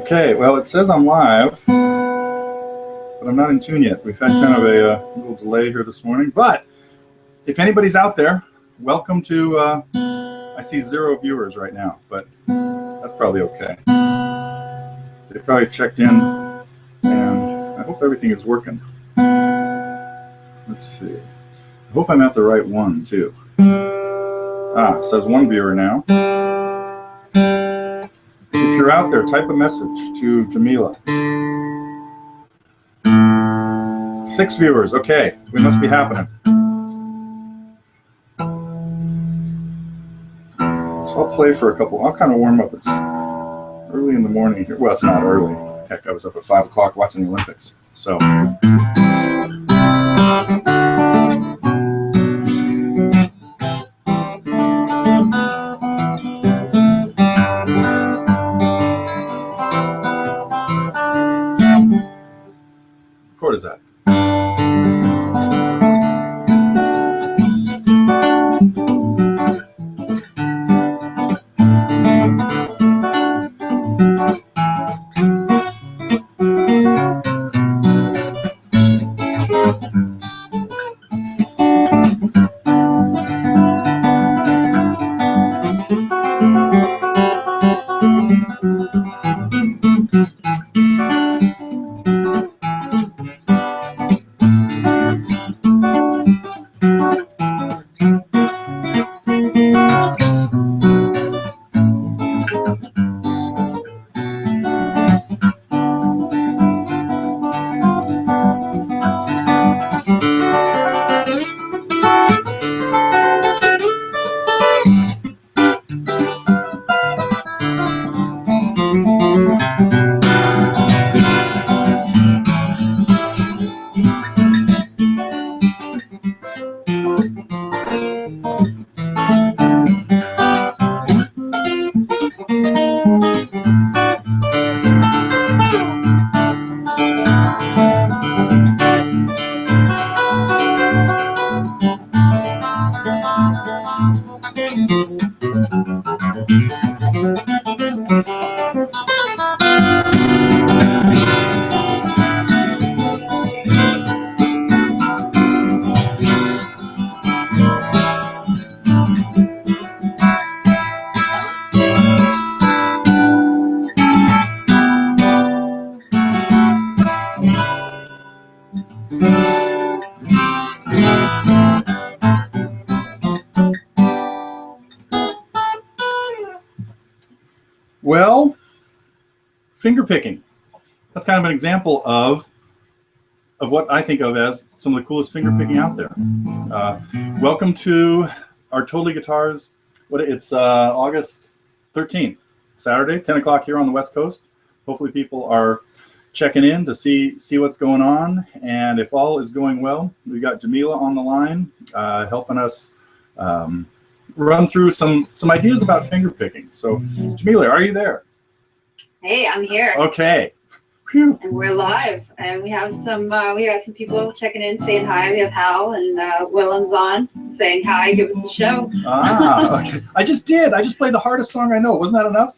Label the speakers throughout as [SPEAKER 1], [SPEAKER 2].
[SPEAKER 1] Okay, well, it says I'm live, but I'm not in tune yet. We've had kind of a little delay here this morning, but if anybody's out there, welcome to, I see 0 viewers right now, but that's probably okay. They probably checked in, and I hope everything is working. Let's see. I hope I'm at the right one, too. It says 1 viewer now. If you're out there, type a message to Jamila. 6 viewers, okay. We must be happening. So I'll play for a couple. I'll kind of warm up. It's early in the morning here. Well, it's not early. Heck, I was up at 5 o'clock watching the Olympics. So. What chord is that? Well, fingerpicking. That's kind of an example of what I think of as some of the coolest fingerpicking out there. Welcome to our Totally Guitars. It's August 13th, Saturday, 10 o'clock here on the West Coast. Hopefully people are checking in to see what's going on. And if all is going well, we got Jamila on the line helping us run through some ideas about fingerpicking. So, Jamila, are you there?
[SPEAKER 2] Hey, I'm here.
[SPEAKER 1] Okay. Whew.
[SPEAKER 2] And we're live, and we have some. We got some people checking in, saying hi. We have Hal and Willem's on, saying hi. Give us a show.
[SPEAKER 1] Okay. I just played the hardest song I know. Wasn't that enough?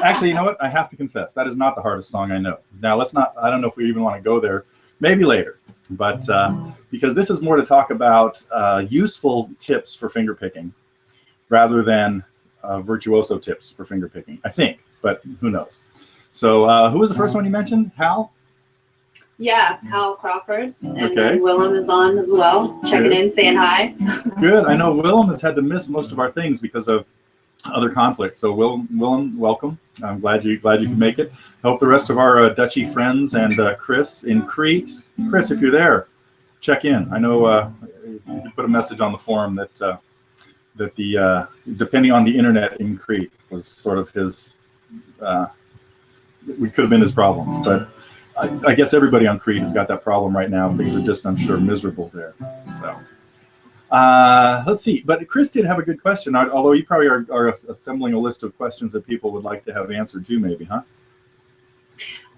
[SPEAKER 1] Actually, you know what? I have to confess, that is not the hardest song I know. Now, let's not. I don't know if we even want to go there. Maybe later. But because this is more to talk about useful tips for fingerpicking rather than virtuoso tips for fingerpicking, I think, but who knows. So who was the first one you mentioned? Hal?
[SPEAKER 2] Yeah, Hal Crawford. And
[SPEAKER 1] okay.
[SPEAKER 2] Then Willem is on as well, checking in, saying hi.
[SPEAKER 1] Good. I know Willem has had to miss most of our things because of other conflicts. So Willem, welcome. I'm glad you could make it. I hope the rest of our Dutchy friends and Chris in Crete. Chris, if you're there, check in. I know you put a message on the forum that the depending on the internet in Crete was sort of his. We could have been his problem, but I guess everybody on Crete has got that problem right now. Things are just, I'm sure, miserable there. So. Let's see, but Chris did have a good question, although you probably are assembling a list of questions that people would like to have answered too, maybe, huh?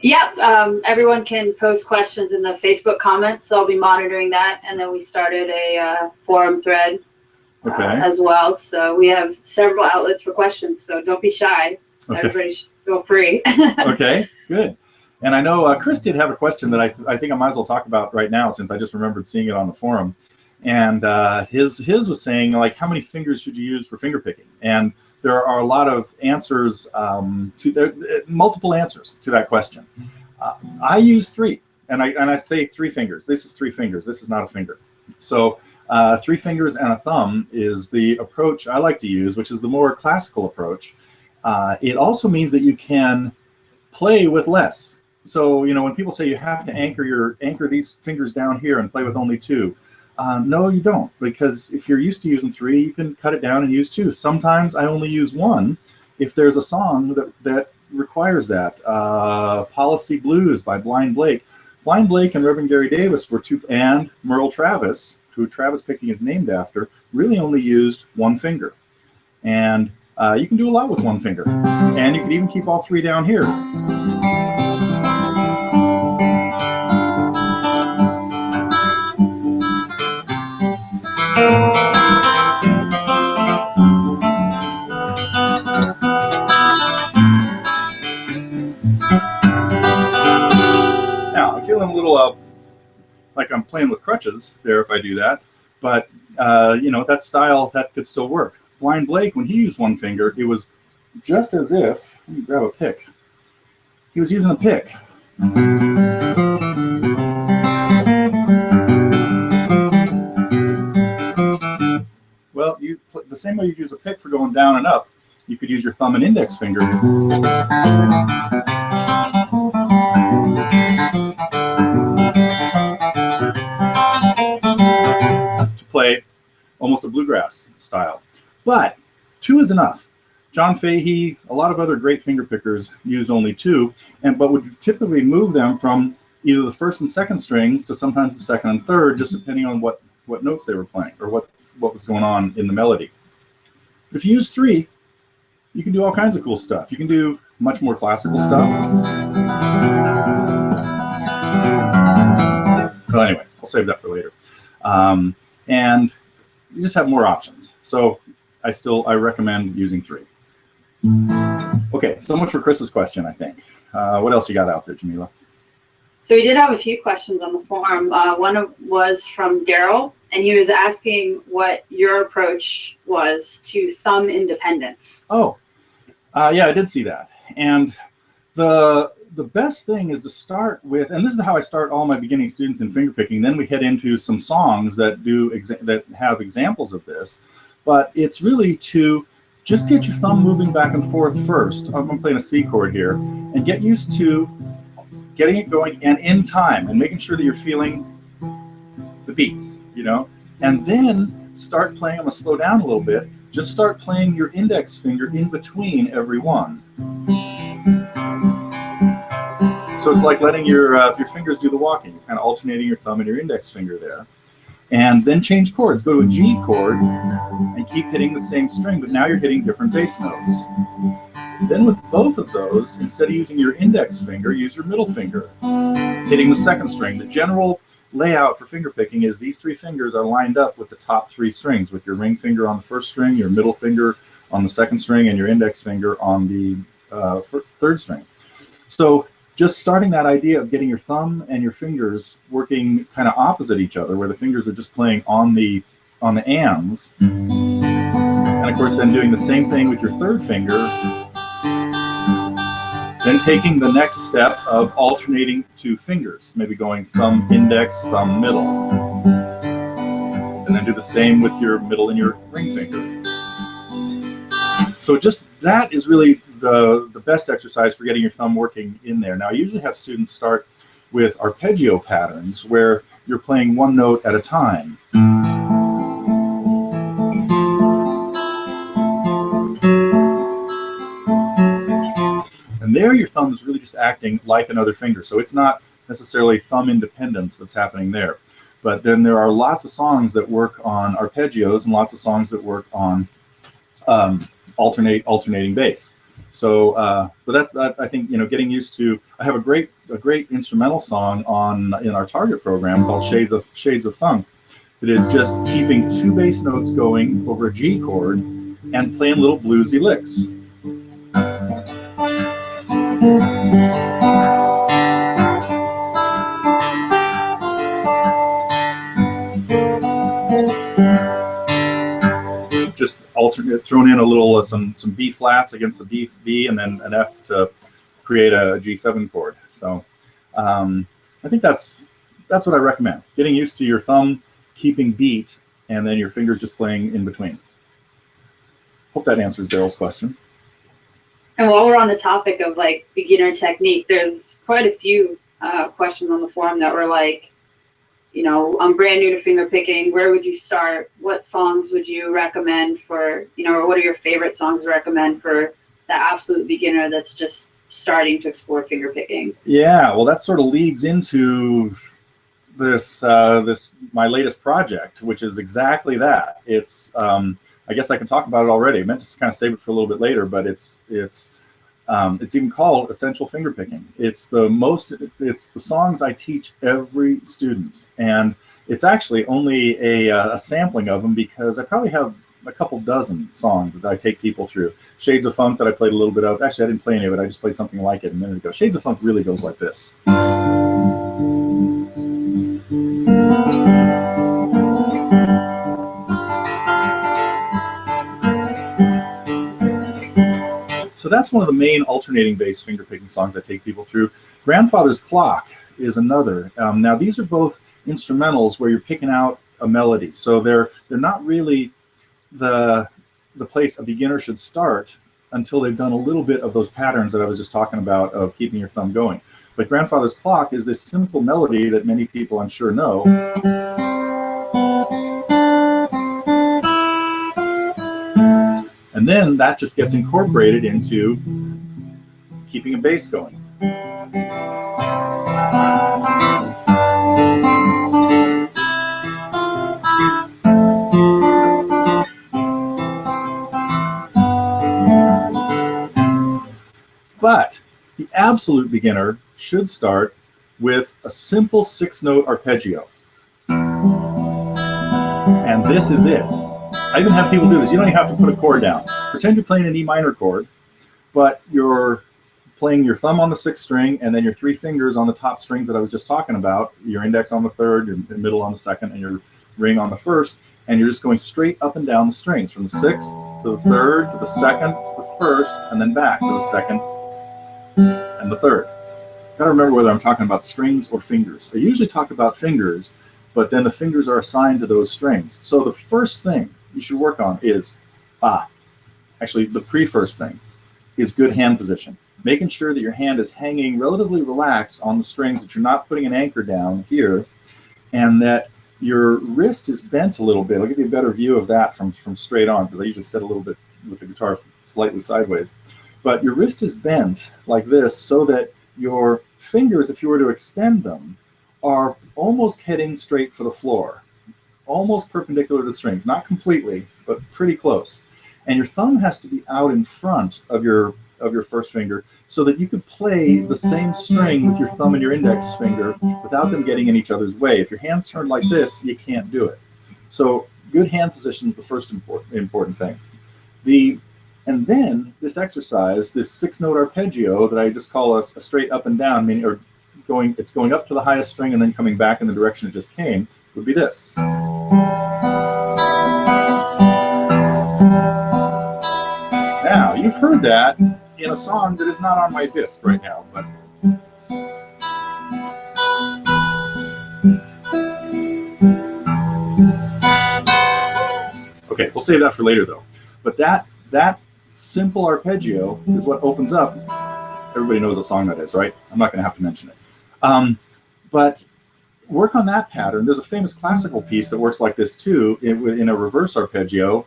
[SPEAKER 2] Yeah, everyone can post questions in the Facebook comments, so I'll be monitoring that. And then we started a forum thread as well. So we have several outlets for questions, so don't be shy. Okay. Everybody feel free.
[SPEAKER 1] Okay, good. And I know Chris did have a question that I think I might as well talk about right now, since I just remembered seeing it on the forum. And his was saying, like, how many fingers should you use for finger picking? And there are a lot of answers multiple answers to that question. I use 3, and I say 3 fingers. This is 3 fingers. This is not a finger. So 3 fingers and a thumb is the approach I like to use, which is the more classical approach. It also means that you can play with less. So, you know, when people say you have to anchor these fingers down here and play with only 2, no, you don't, because if you're used to using 3, you can cut it down and use 2. Sometimes I only use 1 if there's a song that requires that. Policy Blues by Blind Blake. Blind Blake and Reverend Gary Davis were 2, and Merle Travis, who Travis Picking is named after, really only used 1 finger. And you can do a lot with 1 finger. And you can even keep all 3 down here. Now, I'm feeling a little like I'm playing with crutches there if I do that, but you know, that style, that could still work. Blind Blake, when he used 1 finger, it was just as if, let me grab a pick. He was using a pick. Well, the same way you use a pick for going down and up, you could use your thumb and index finger to play almost a bluegrass style. But 2 is enough. John Fahey, a lot of other great finger pickers used only 2, but would typically move them from either the 1st and 2nd strings to sometimes the 2nd and 3rd, just depending on what notes they were playing or what was going on in the melody. If you use 3, you can do all kinds of cool stuff. You can do much more classical stuff. Well, anyway, I'll save that for later. And you just have more options. So I recommend using 3. Okay, so much for Chris's question, I think. What else you got out there, Jamila?
[SPEAKER 2] So we did have a few questions on the forum. One was from Daryl, and he was asking what your approach was to thumb independence.
[SPEAKER 1] Oh, yeah, I did see that. And the best thing is to start with, and this is how I start all my beginning students in fingerpicking. Then we head into some songs that have examples of this. But it's really to just get your thumb moving back and forth first. I'm playing a C chord here, and get used to getting it going and in time, and making sure that you're feeling the beats, you know, and then start playing. I'm gonna slow down a little bit. Just start playing your index finger in between every one. So it's like letting your fingers do the walking, kind of alternating your thumb and your index finger there. And then change chords. Go to a G chord and keep hitting the same string, but now you're hitting different bass notes. Then with both of those, instead of using your index finger, use your middle finger, hitting the 2nd string. The general layout for finger picking is these 3 fingers are lined up with the top 3 strings, with your ring finger on the 1st string, your middle finger on the 2nd string, and your index finger on the 3rd string. So just starting that idea of getting your thumb and your fingers working kind of opposite each other, where the fingers are just playing on the ands, and of course then doing the same thing with your 3rd finger, then taking the next step of alternating 2 fingers, maybe going thumb, index, thumb, middle, and then do the same with your middle and your ring finger. So just that is really the best exercise for getting your thumb working in there. Now, I usually have students start with arpeggio patterns where you're playing 1 note at a time. And there your thumb is really just acting like another finger. So it's not necessarily thumb independence that's happening there. But then there are lots of songs that work on arpeggios and lots of songs that work on alternating bass. So, but that I think, you know, getting used to. I have a great instrumental song in our target program called Shades of Funk. It is just keeping 2 bass notes going over a G chord and playing little bluesy licks. Just alternate, thrown in a little some B flats against the B, and then an F to create a G7 chord. So I think that's what I recommend. Getting used to your thumb keeping beat, and then your fingers just playing in between. Hope that answers Daryl's question.
[SPEAKER 2] And while we're on the topic of like beginner technique, there's quite a few questions on the forum that were like, you know, I'm brand new to finger picking. Where would you start? What songs would you recommend for, you know, or what are your favorite songs to recommend for the absolute beginner that's just starting to explore finger picking?
[SPEAKER 1] Yeah, well, that sort of leads into this my latest project, which is exactly that. It's I guess I can talk about it already. I meant to kind of save it for a little bit later, but it's even called Essential Fingerpicking. It's the songs I teach every student, and it's actually only a sampling of them, because I probably have a couple dozen songs that I take people through. Shades of Funk that I played a little bit of. Actually, I didn't play any of it. I just played something like it a minute ago. Shades of Funk really goes like this. So that's one of the main alternating bass finger picking songs I take people through. Grandfather's Clock is another. Now these are both instrumentals where you're picking out a melody. So they're not really the place a beginner should start until they've done a little bit of those patterns that I was just talking about of keeping your thumb going. But Grandfather's Clock is this simple melody that many people I'm sure know. And then that just gets incorporated into keeping a bass going. But the absolute beginner should start with a simple 6-note arpeggio. And this is it. I even have people do this. You don't even have to put a chord down. Pretend you're playing an E minor chord, but you're playing your thumb on the 6th string, and then your 3 fingers on the top strings that I was just talking about, your index on the 3rd, your middle on the 2nd, and your ring on the 1st, and you're just going straight up and down the strings from the 6th to the 3rd to the 2nd to the 1st, and then back to the 2nd and the 3rd. Gotta remember whether I'm talking about strings or fingers. I usually talk about fingers, but then the fingers are assigned to those strings. So the first thing you should work on is, actually the first thing is good hand position. Making sure that your hand is hanging relatively relaxed on the strings, that you're not putting an anchor down here, and that your wrist is bent a little bit. I'll give you a better view of that from straight on, because I usually sit a little bit with the guitar slightly sideways. But your wrist is bent like this so that your fingers, if you were to extend them, are almost heading straight for the floor, almost perpendicular to the strings, not completely, but pretty close. And your thumb has to be out in front of your first finger so that you could play the same string with your thumb and your index finger without them getting in each other's way. If your hand's turned like this, you can't do it. So good hand position is the first important thing. And then this exercise, this 6-note arpeggio that I just call a straight up and down, meaning it's going up to the highest string and then coming back in the direction it just came, would be this. Now, you've heard that in a song that is not on my disc right now, but okay, we'll save that for later though. But that simple arpeggio is what opens up. Everybody knows what song that is, right? I'm not going to have to mention it. But work on that pattern. There's a famous classical piece that works like this too, in a reverse arpeggio.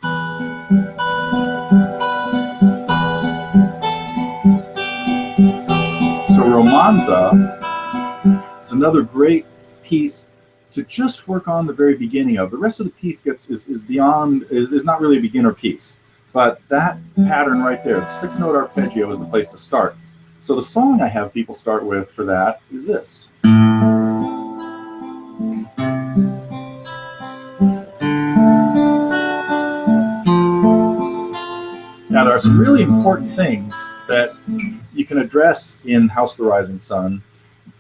[SPEAKER 1] So Romanza, it's another great piece to just work on the very beginning of. The rest of the piece is not really a beginner piece. But that pattern right there, the 6-note arpeggio, is the place to start. So the song I have people start with for that is this. Now there are are some really important things that you can address in House of the Rising Sun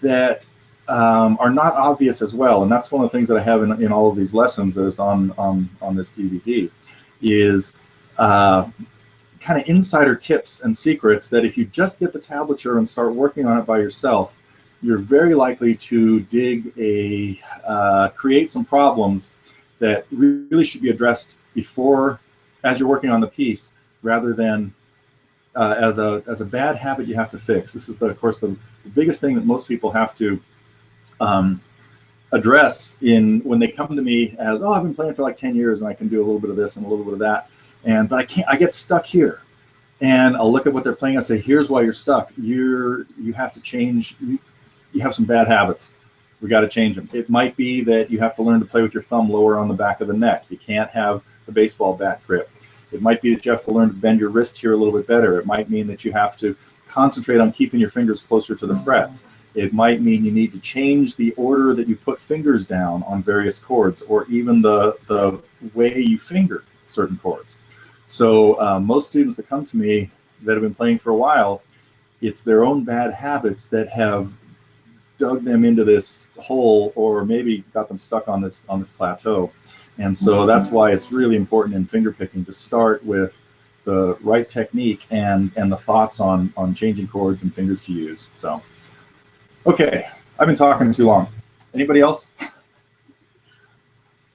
[SPEAKER 1] that are not obvious as well. And that's one of the things that I have in all of these lessons that is on this DVD is kind of insider tips and secrets that if you just get the tablature and start working on it by yourself, you're very likely to create some problems that really should be addressed before, as you're working on the piece, rather than as a bad habit you have to fix. This is, of course, the biggest thing that most people have to address when they come to me as, oh, I've been playing for like 10 years and I can do a little bit of this and a little bit of that, but I get stuck here. And I'll look at what they're playing and say, here's why you're stuck. You have to change. You have some bad habits. We got to change them. It might be that you have to learn to play with your thumb lower on the back of the neck. You can't have the baseball bat grip. It might be that you have to learn to bend your wrist here a little bit better. It might mean that you have to concentrate on keeping your fingers closer to the frets. It might mean you need to change the order that you put fingers down on various chords, or even the way you finger certain chords. So most students that come to me that have been playing for a while, it's their own bad habits that have dug them into this hole, or maybe got them stuck on this plateau. And so that's why it's really important in fingerpicking to start with the right technique and the thoughts on changing chords and fingers to use. So, okay, I've been talking too long. Anybody else?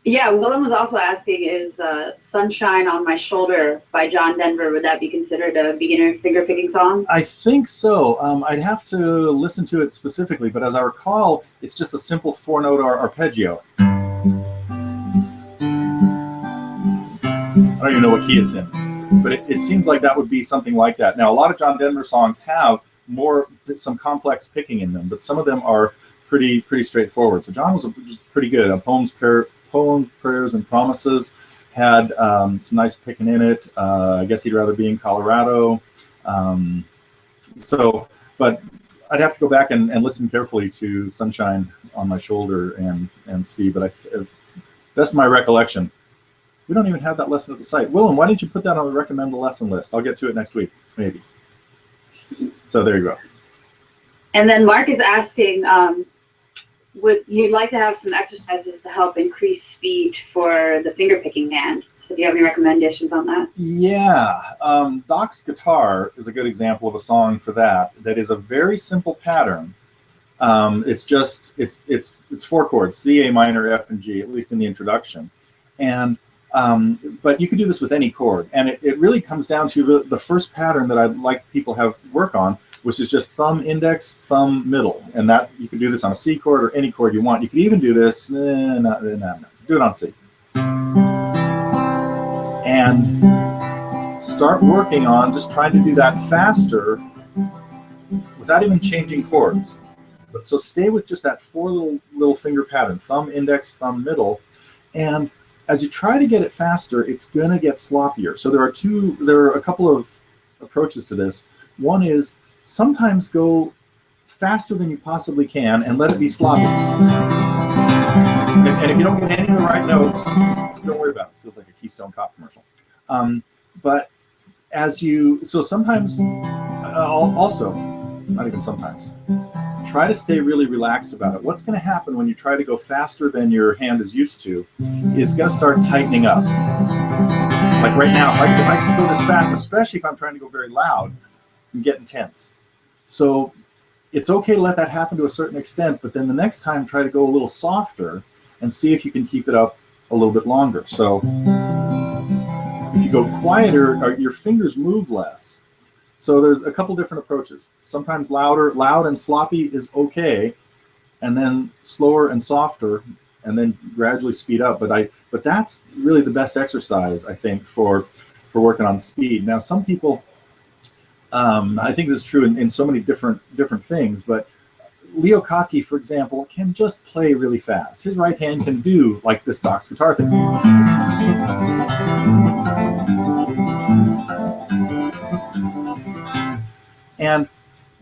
[SPEAKER 2] Yeah, Willem was also asking, is Sunshine on My Shoulder by John Denver, would that be considered a beginner fingerpicking song?
[SPEAKER 1] I think so. I'd have to listen to it specifically, but as I recall, it's just a simple 4-note arpeggio. I don't even know what key it's in, but it seems like that would be something like that. Now, a lot of John Denver songs have some complex picking in them, but some of them are pretty straightforward. So John was pretty good. Poems, Prayers, and Promises had some nice picking in it. I guess he'd rather be in Colorado. But I'd have to go back and listen carefully to Sunshine on My Shoulder and see. But as best of my recollection, we don't even have that lesson at the site. Willem, why didn't you put that on the recommended lesson list? I'll get to it next week, maybe. So there you go.
[SPEAKER 2] And then Mark is asking, would you like to have some exercises to help increase speed for the fingerpicking hand? So do you have any recommendations on that? Yeah,
[SPEAKER 1] Doc's Guitar is a good example of a song for that. That is a very simple pattern. It's 4 chords: C, A minor, F, and G, at least in the introduction. And but you can do this with any chord, and it really comes down to the first pattern that I'd like people have work on, which is just thumb, index, thumb, middle. And that you can do this on a C chord or any chord you want. You could even do this, do it on C. And start working on just trying to do that faster without even changing chords. But so stay with just that 4 little finger pattern: thumb, index, thumb, middle. And as you try to get it faster, it's gonna get sloppier. So there are a couple of approaches to this. One is sometimes go faster than you possibly can and let it be sloppy. And if you don't get any of the right notes, don't worry about it. It feels like a Keystone Cop commercial. But so sometimes, also, not even sometimes, try to stay really relaxed about it. What's going to happen when you try to go faster than your hand is used to is going to start tightening up. Like right now, if I can go this fast, especially if I'm trying to go very loud, I'm getting tense. So it's okay to let that happen to a certain extent, but then the next time try to go a little softer and see if you can keep it up a little bit longer. So if you go quieter, your fingers move less. So there's a couple different approaches. Sometimes loud and sloppy is okay, and then slower and softer, and then gradually speed up. But that's really the best exercise, I think, for working on speed. Now, some people, I think this is true in so many different things, but Leo Kottke, for example, can just play really fast. His right hand can do like this Doc's Guitar thing. And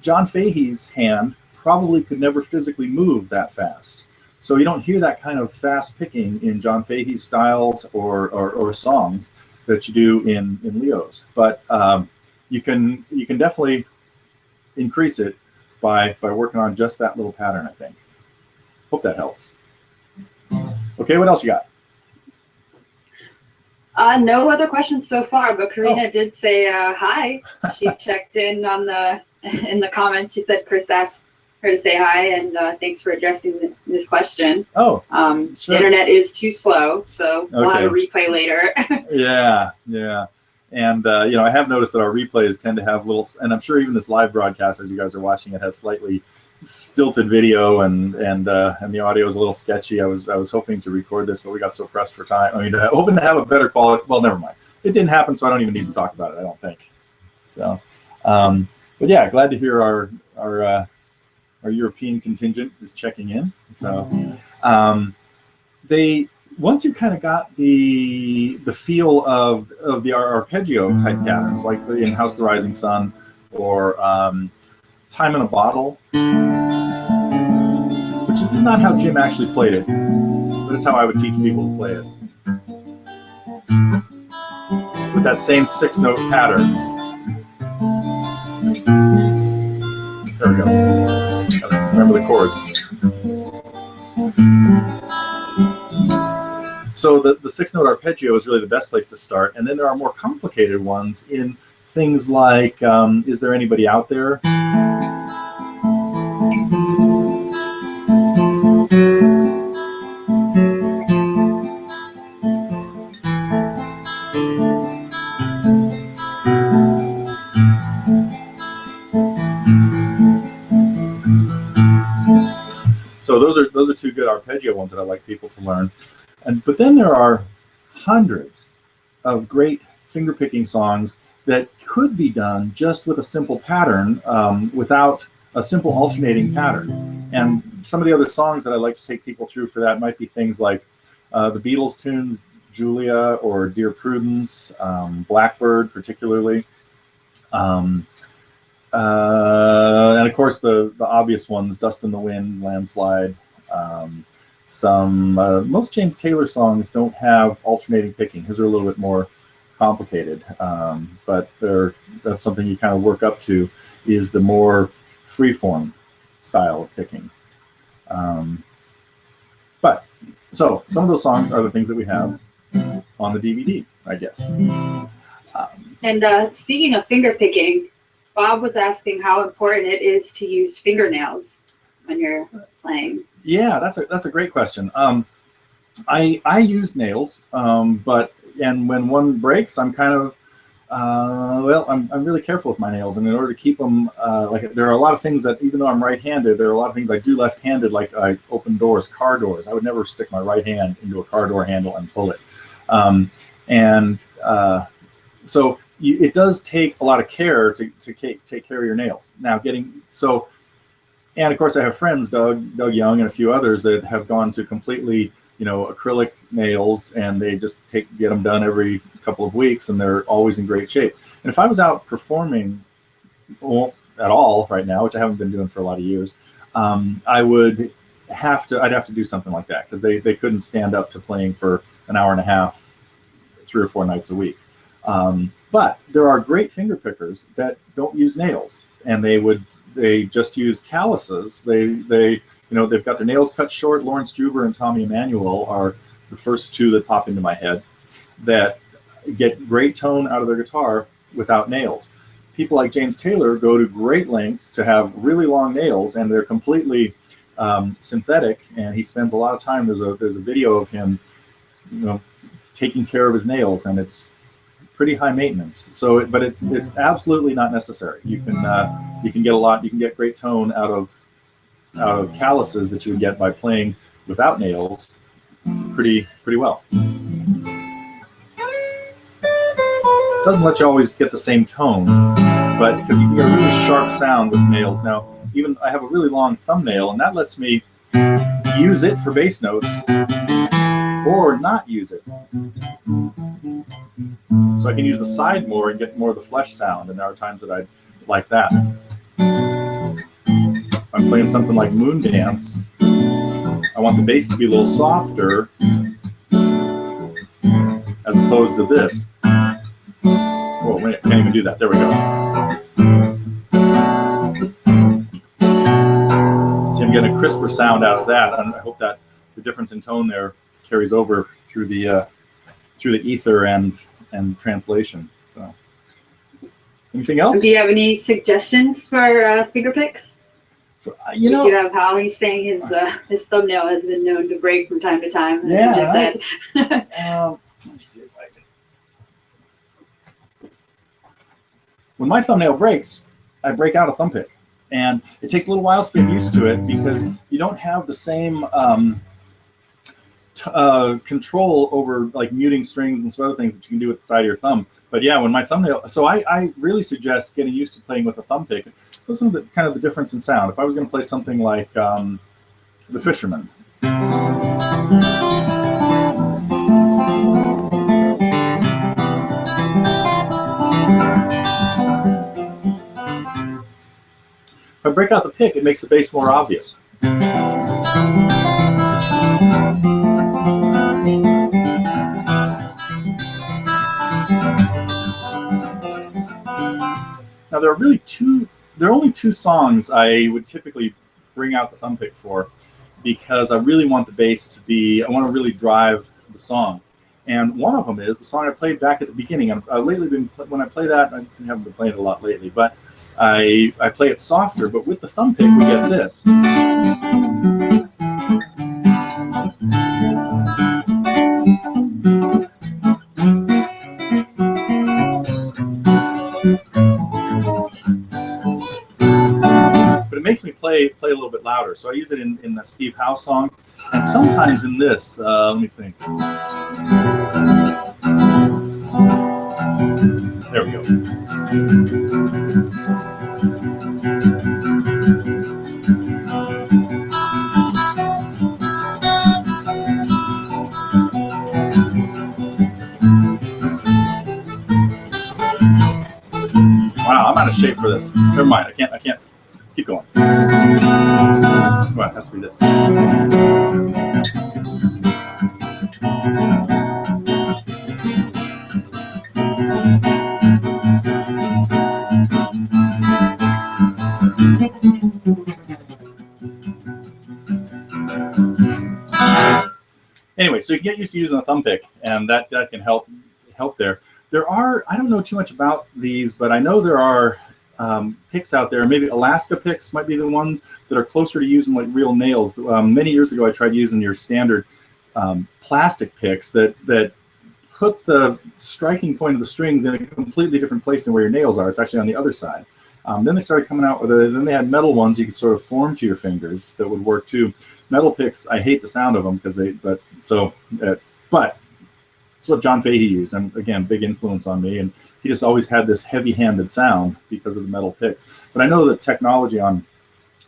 [SPEAKER 1] John Fahey's hand probably could never physically move that fast. So you don't hear that kind of fast picking in John Fahey's styles or songs that you do in Leo's. But you can definitely increase it by working on just that little pattern, I think. Hope that helps. Okay, what else you got?
[SPEAKER 2] No other questions so far, but Karina did say hi. She checked in on in the comments. She said Chris asked her to say hi, and thanks for addressing this question.
[SPEAKER 1] Oh,
[SPEAKER 2] sure. The internet is too slow, so we'll have a replay later.
[SPEAKER 1] Yeah. And I have noticed that our replays tend to have little, and I'm sure even this live broadcast, as you guys are watching it, has slightly stilted video, and the audio is a little sketchy. I was hoping to record this, but we got so pressed for time. I mean, hoping to have a better quality. Well, never mind. It didn't happen, so I don't even need to talk about it, I don't think. So, but yeah, glad to hear our European contingent is checking in. So, once you kind of got the feel of the arpeggio type patterns, like the In House the Rising Sun or Time in a Bottle, which is not how Jim actually played it, but it's how I would teach people to play it. With that same 6-note pattern. There we go. Gotta remember the chords. So the 6-note arpeggio is really the best place to start, and then there are more complicated ones in things like Is There Anybody Out There? So those are two good arpeggio ones that I like people to learn. But then there are hundreds of great fingerpicking songs that could be done just with a simple pattern, without a simple alternating pattern. And some of the other songs that I like to take people through for that might be things like the Beatles tunes, Julia or Dear Prudence, Blackbird particularly. And of course the obvious ones, Dust in the Wind, Landslide. Most James Taylor songs don't have alternating picking. His are a little bit more complicated, but that's something you kind of work up to, is the more freeform style of picking. So some of those songs are the things that we have on the DVD, I guess.
[SPEAKER 2] And speaking of finger picking, Bob was asking how important it is to use fingernails when you're playing. Yeah,
[SPEAKER 1] that's a great question. I use nails, and when one breaks, I'm kind of I'm really careful with my nails, and in order to keep them, there are a lot of things that, even though I'm right-handed, there are a lot of things I do left-handed, like I open doors, car doors. I would never stick my right hand into a car door handle and pull it, so it does take a lot of care to take care of your nails. Now, and of course I have friends, Doug Young and a few others, that have gone to completely, acrylic nails, and they just get them done every couple of weeks, and they're always in great shape. And if I was out performing at all right now, which I haven't been doing for a lot of years, I'd have to do something like that, because they couldn't stand up to playing for an hour and a half, 3 or 4 nights a week. But there are great finger pickers that don't use nails, and they just use calluses. They've got their nails cut short. Lawrence Juber and Tommy Emmanuel are the first two that pop into my head that get great tone out of their guitar without nails. People like James Taylor go to great lengths to have really long nails, and they're completely synthetic, and he spends a lot of time. There's a video of him, taking care of his nails, and it's pretty high maintenance. But it's absolutely not necessary. You can get great tone out of calluses that you would get by playing without nails pretty well. Doesn't let you always get the same tone, but because you can get a really sharp sound with nails. Now, even I have a really long thumbnail, and that lets me use it for bass notes or not use it. So I can use the side more and get more of the flesh sound, and there are times that I like that. If I'm playing something like Moon Dance, I want the bass to be a little softer as opposed to this. Oh, wait, I can't even do that. There we go. See, I'm getting a crisper sound out of that, and I hope that the difference in tone there carries over through the ether and translation. So, anything else?
[SPEAKER 2] Do you have any suggestions for finger picks?
[SPEAKER 1] You know,
[SPEAKER 2] we do have Holly saying his thumbnail has been known to break from time to time. As
[SPEAKER 1] yeah,
[SPEAKER 2] you just said.
[SPEAKER 1] Let me see if I can. When my thumbnail breaks, I break out a Thumbpick, and it takes a little while to get used to it because you don't have the same control over like muting strings and some other things that you can do with the side of your thumb. But yeah, when my thumbnail, so I really suggest getting used to playing with a Thumbpick. Listen to the kind of the difference in sound. If I was going to play something like The Fisherman. If I break out the pick, it makes the bass more obvious. Now there are only two songs I would typically bring out the Thumbpick for, because I really want the bass to be, I want to really drive the song. And one of them is the song I played back at the beginning. I've lately been, when I play that, I haven't been playing it a lot lately, but I play it softer, but with the Thumbpick we get this. But it makes me play a little bit louder. So I use it in the Steve Howe song, and sometimes in this. Let me think. There we go. Wow, I'm out of shape for this. Never mind. I can't. Keep going. Well, it has to be this. Anyway, so you can get used to using a Thumbpick, and that can help there. There are, I don't know too much about these, but I know there are picks out there. Maybe Alaska picks might be the ones that are closer to using like real nails. Many years ago, I tried using your standard plastic picks that put the striking point of the strings in a completely different place than where your nails are. It's actually on the other side. Then they started coming out with then they had metal ones you could sort of form to your fingers that would work too. Metal picks, I hate the sound of them because but it's what John Fahey used, and again, big influence on me. And he just always had this heavy-handed sound because of the metal picks. But I know that technology on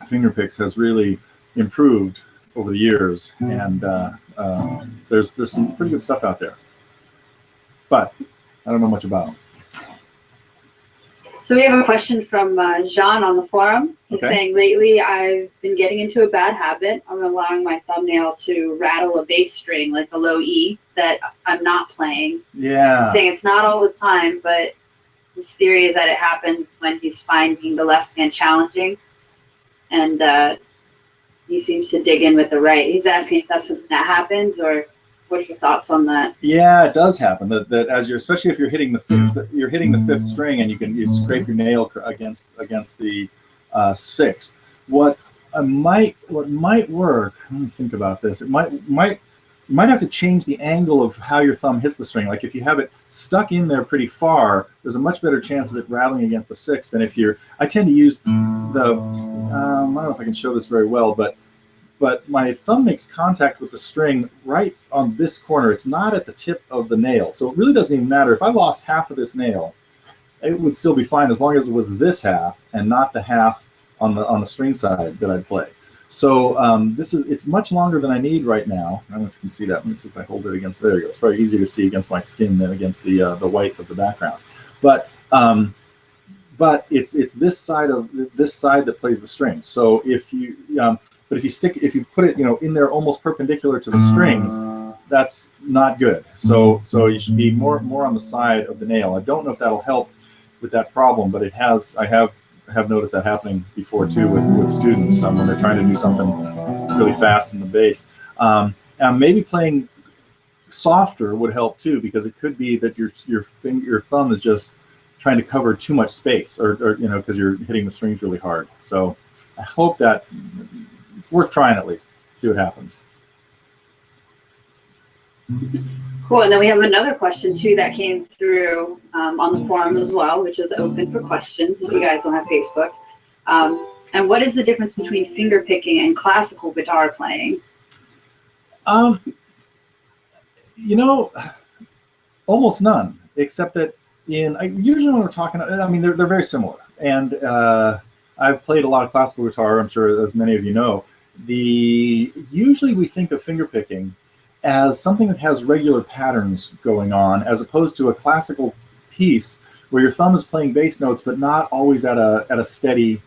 [SPEAKER 1] finger picks has really improved over the years, and there's some pretty good stuff out there. But I don't know much about them.
[SPEAKER 2] So we have a question from Jean on the forum. He's saying, lately I've been getting into a bad habit. I'm allowing my thumbnail to rattle a bass string, like a low E, that I'm not playing.
[SPEAKER 1] Yeah.
[SPEAKER 2] He's saying it's not all the time, but his theory is that it happens when he's finding the left hand challenging. And he seems to dig in with the right. He's asking if that's something that happens, or what are your thoughts on that? Yeah,
[SPEAKER 1] it does happen. That as you're, especially if you're hitting the fifth, string, and you scrape your nail against the sixth. What might work? Let me think about this. It might have to change the angle of how your thumb hits the string. Like if you have it stuck in there pretty far, there's a much better chance of it rattling against the sixth than if you're. I tend to use the. I don't know if I can show this very well, but my thumb makes contact with the string right on this corner. It's not at the tip of the nail. So it really doesn't even matter. If I lost half of this nail, it would still be fine as long as it was this half and not the half on the string side that I'd play. So it's much longer than I need right now. I don't know if you can see that. Let me see if I hold it against, there you go. It's probably easier to see against my skin than against the white of the background. But it's this side that plays the string. So if you put it, in there almost perpendicular to the strings, that's not good. So you should be more on the side of the nail. I don't know if that'll help with that problem, but I have noticed that happening before too with students when they're trying to do something really fast in the bass. And maybe playing softer would help too, because it could be that your thumb is just trying to cover too much space, or you know, because you're hitting the strings really hard. So I hope that it's worth trying at least. See what happens.
[SPEAKER 2] Cool. And then we have another question too that came through on the forum as well, which is open for questions if you guys don't have Facebook. And what is the difference between finger picking and classical guitar playing?
[SPEAKER 1] You know, almost none, except that usually when we're talking, I mean, they're very similar. And I've played a lot of classical guitar, I'm sure, as many of you know. Usually we think of finger picking as something that has regular patterns going on, as opposed to a classical piece where your thumb is playing bass notes, but not always at a steady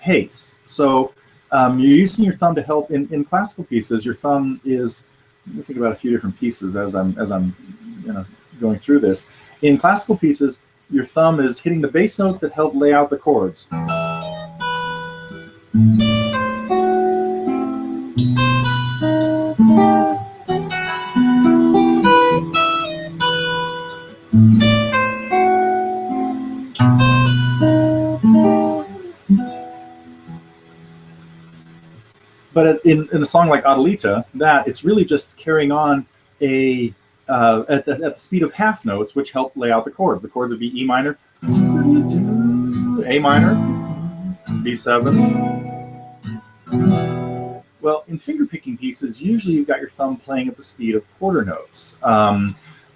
[SPEAKER 1] pace. So you're using your thumb to help in classical pieces. Your thumb is, let me think about a few different pieces as I'm you know, going through this. In classical pieces, your thumb is hitting the bass notes that help lay out the chords. But in a song like Adelita, it's really just carrying on at the speed of half notes, which help lay out the chords. The chords would be E minor, A minor, B7. Well, in finger picking pieces, usually you've got your thumb playing at the speed of quarter notes,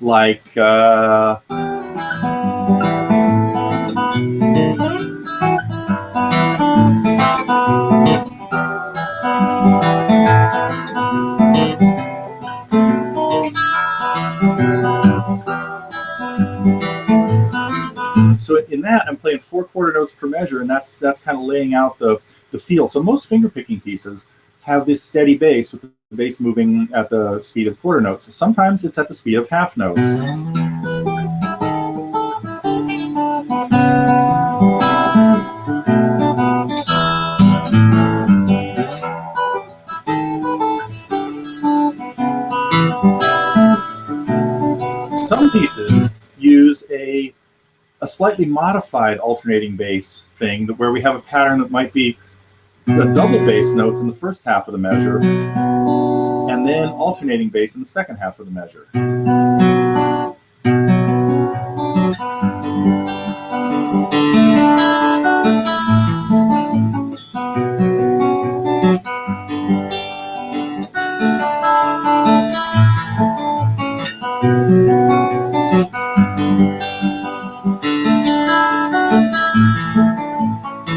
[SPEAKER 1] like. So in that, I'm playing 4 quarter notes per measure, and that's kind of laying out the feel. So most finger picking pieces have this steady bass, with the bass moving at the speed of quarter notes. Sometimes it's at the speed of half notes. Some pieces use a slightly modified alternating bass thing, where we have a pattern that might be the double bass notes in the first half of the measure, and then alternating bass in the second half of the measure.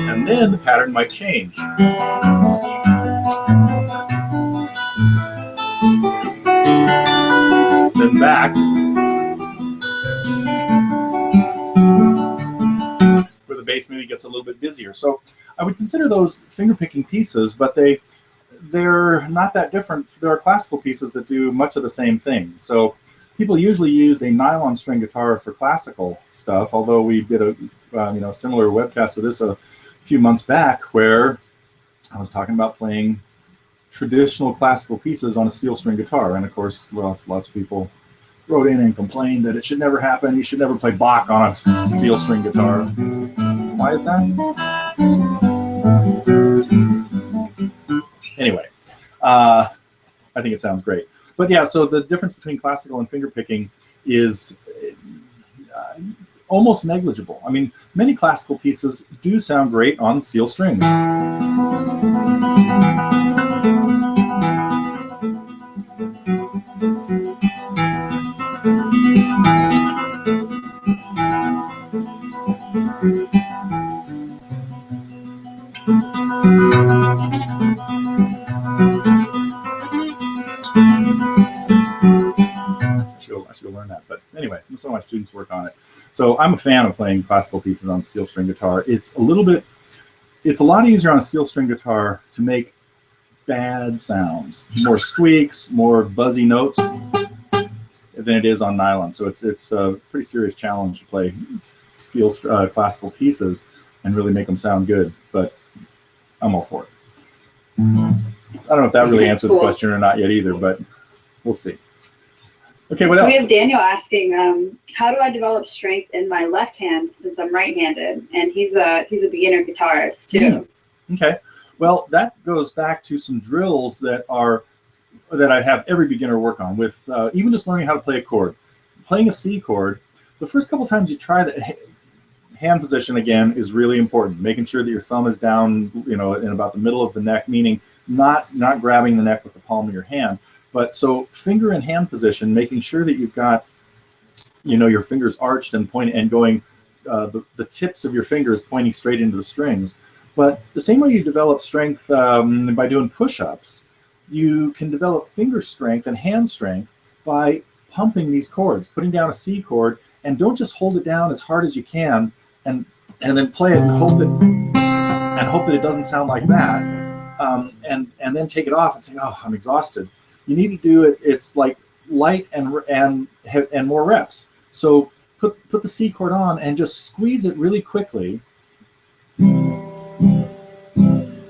[SPEAKER 1] And then the pattern might change. Then back, where the bass maybe gets a little bit busier. So I would consider those finger picking pieces, but they're not that different. There are classical pieces that do much of the same thing. So people usually use a nylon string guitar for classical stuff, although we did a similar webcast to this a few months back, where I was talking about playing traditional classical pieces on a steel string guitar. And of course, lots of people wrote in and complained that it should never happen. You should never play Bach on a steel string guitar. Why is that? Anyway, I think it sounds great. But yeah, so the difference between classical and finger picking is almost negligible. I mean, many classical pieces do sound great on steel strings. I should learn that, but anyway, some of my students work on it. So I'm a fan of playing classical pieces on steel string guitar. It's a lot easier on a steel string guitar to make bad sounds, more squeaks, more buzzy notes. than it is on nylon. So it's a pretty serious challenge to play steel classical pieces and really make them sound good. But I'm all for it. I don't know if that really answered the question or not yet either, but we'll see. Okay, what else?
[SPEAKER 2] We have Daniel asking, how do I develop strength in my left hand since I'm right-handed? And he's a beginner guitarist too.
[SPEAKER 1] Okay, well, that goes back to some drills that I have every beginner work on with even just learning how to play a chord. Playing a C chord, the first couple times you try the hand position again is really important. Making sure that your thumb is down, in about the middle of the neck, meaning not grabbing the neck with the palm of your hand. But so finger and hand position, making sure that you've got, your fingers arched and pointing and going, the tips of your fingers pointing straight into the strings. But the same way you develop strength by doing push-ups, you can develop finger strength and hand strength by pumping these chords, putting down a C chord, and don't just hold it down as hard as you can and then play it and hope that it doesn't sound like that, and then take it off and say, oh, I'm exhausted. You need to do it. It's like light and more reps. So put the C chord on and just squeeze it really quickly,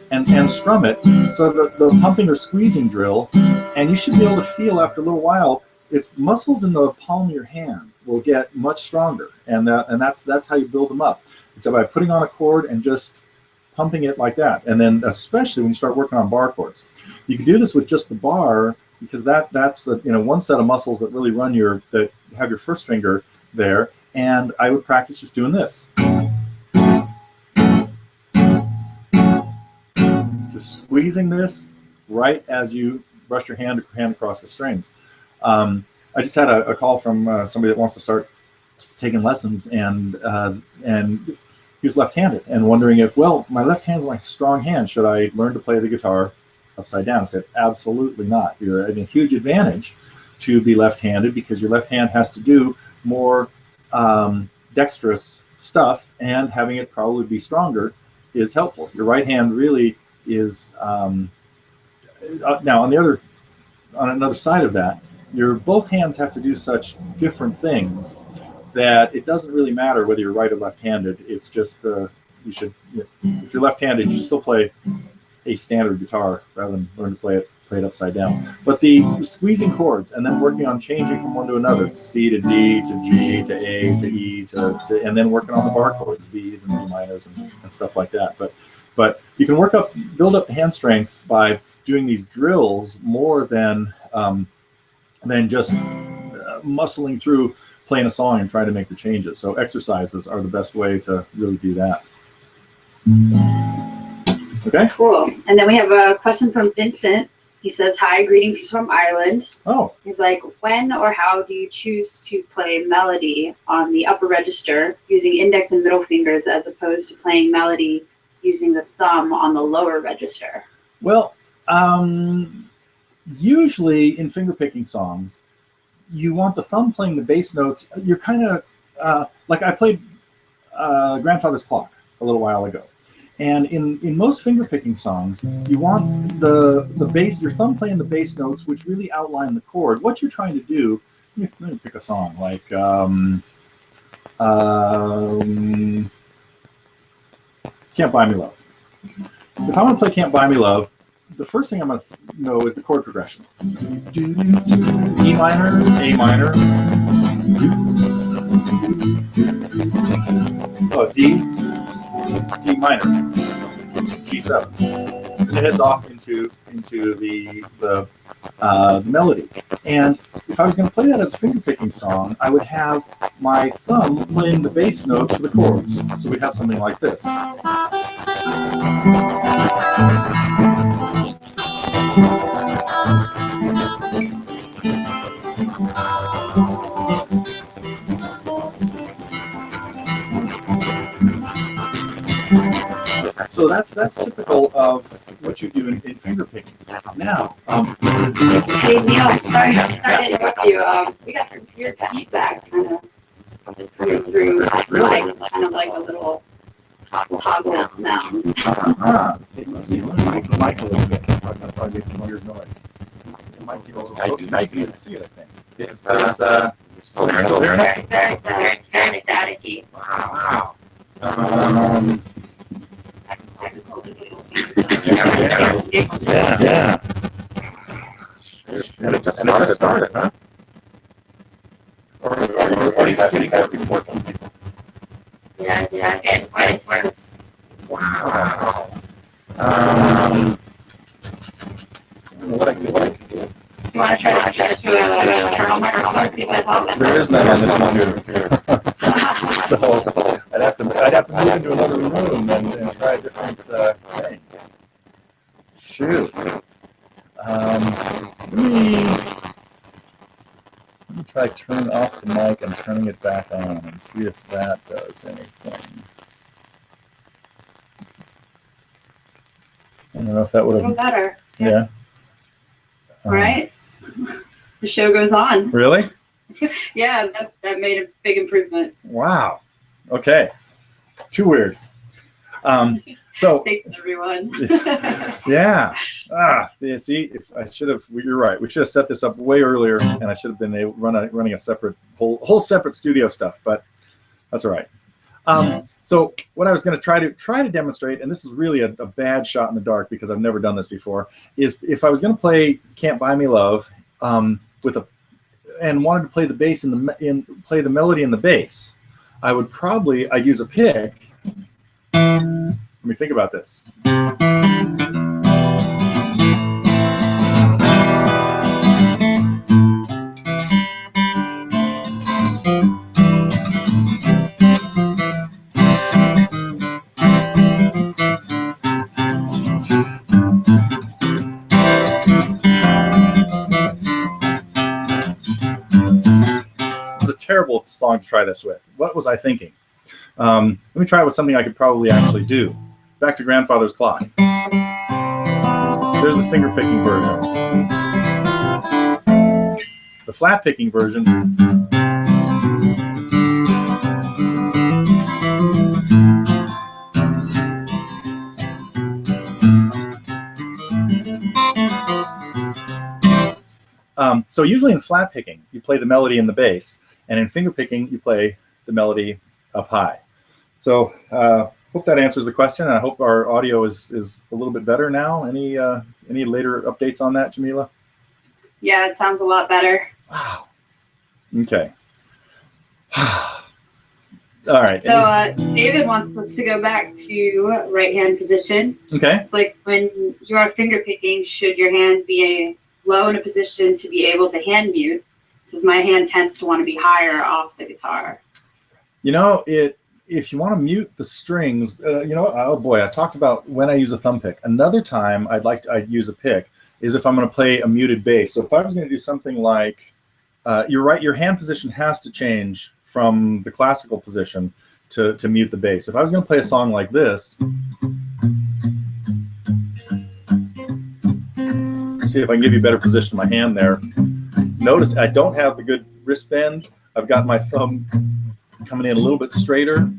[SPEAKER 1] and strum it. So the pumping or squeezing drill, and you should be able to feel after a little while, it's muscles in the palm of your hand will get much stronger, and that's how you build them up. So by putting on a chord and just pumping it like that, and then especially when you start working on bar chords, you can do this with just the bar, because that's the one set of muscles that really that have your first finger there. And I would practice just doing this, just squeezing this right as you brush your hand across the strings. I just had a call from somebody that wants to start taking lessons, and he was left-handed and wondering if, well, my left hand's my strong hand, should I learn to play the guitar upside down? I said, absolutely not. You're at a huge advantage to be left-handed, because your left hand has to do more dexterous stuff, and having it probably be stronger is helpful. Your right hand really is now on another side of that, both hands have to do such different things that it doesn't really matter whether you're right or left-handed. It's just if you're left-handed, you should still play a standard guitar rather than learn to play it upside down. But the squeezing chords and then working on changing from one to another, C to D to G to A to E to and then working on the bar chords, B's and B minors and stuff like that. But you can build up hand strength by doing these drills more than just muscling through playing a song and trying to make the changes. So exercises are the best way to really do that. Okay.
[SPEAKER 2] Cool. And then we have a question from Vincent. He says, hi, greetings from Ireland.
[SPEAKER 1] Oh.
[SPEAKER 2] He's like, when or how do you choose to play melody on the upper register using index and middle fingers as opposed to playing melody using the thumb on the lower register?
[SPEAKER 1] Well, usually in fingerpicking songs, you want the thumb playing the bass notes. You're kind of like I played Grandfather's Clock a little while ago. And in most fingerpicking songs, you want the bass, your thumb playing the bass notes, which really outline the chord. What you're trying to do, let me pick a song like Can't Buy Me Love. If I want to play Can't Buy Me Love, the first thing I'm going to know is the chord progression. E minor, A minor, D minor, G7. And it heads off into the melody. And if I was going to play that as a fingerpicking song, I would have my thumb playing the bass notes for the chords. So we'd have something like this. So that's typical of what you do in fingerpicking. Now,
[SPEAKER 2] hey Neil, sorry to interrupt you. We got some weird feedback kind of coming through. Like it's kind of like a little positive sound.
[SPEAKER 1] Let's see. Let me make the mic a little bit. I'll probably make some weird noise. might be able to see it, I think. It's still there.
[SPEAKER 2] Very staticky.
[SPEAKER 1] Wow. Yeah. And it just started, huh? Or are you getting working?
[SPEAKER 2] Yeah, it's nice.
[SPEAKER 1] Wow. What I can do.
[SPEAKER 2] Do you want to try to do a internal microphone? See what helps?
[SPEAKER 1] There is none on this computer. So I'd have to move into another room and try a different thing. Shoot. Let me try turning off the mic and turning it back on and see if that does anything. I don't know if that would have.
[SPEAKER 2] Better.
[SPEAKER 1] Yeah.
[SPEAKER 2] Right. The show goes on.
[SPEAKER 1] Really?
[SPEAKER 2] Yeah, that made a big improvement.
[SPEAKER 1] Wow. Okay. Too weird. So.
[SPEAKER 2] Thanks, everyone.
[SPEAKER 1] Yeah. See, if I should have. You're right. We should have set this up way earlier, and I should have been running a separate whole separate studio stuff. But that's all right. So what I was going to try to demonstrate, and this is really a bad shot in the dark because I've never done this before, is if I was going to play "Can't Buy Me Love" and wanted to play the bass play the melody in the bass, I'd use a pick. Let me think about this. It's a terrible song to try this with. What was I thinking? Let me try it with something I could probably actually do. Back to Grandfather's Clock. There's the finger picking version. The flat picking version. So usually in flat picking, you play the melody in the bass, and in finger picking, you play the melody up high. So hope that answers the question. I hope our audio is a little bit better now. Any later updates on that, Jamila?
[SPEAKER 2] Yeah, it sounds a lot better.
[SPEAKER 1] Wow. Okay. All right.
[SPEAKER 2] So David wants us to go back to right hand position.
[SPEAKER 1] Okay.
[SPEAKER 2] It's like when you are finger picking, should your hand be low in a position to be able to hand mute? Says my hand tends to want to be higher off the guitar.
[SPEAKER 1] You know, if you want to mute the strings, you know, oh boy, I talked about when I use a thumb pick. Another time I'd use a pick is if I'm going to play a muted bass. So if I was going to do something like, you're right, your hand position has to change from the classical position to mute the bass. If I was going to play a song like this, see if I can give you a better position of my hand there. Notice I don't have the good wrist bend. I've got my thumb coming in a little bit straighter.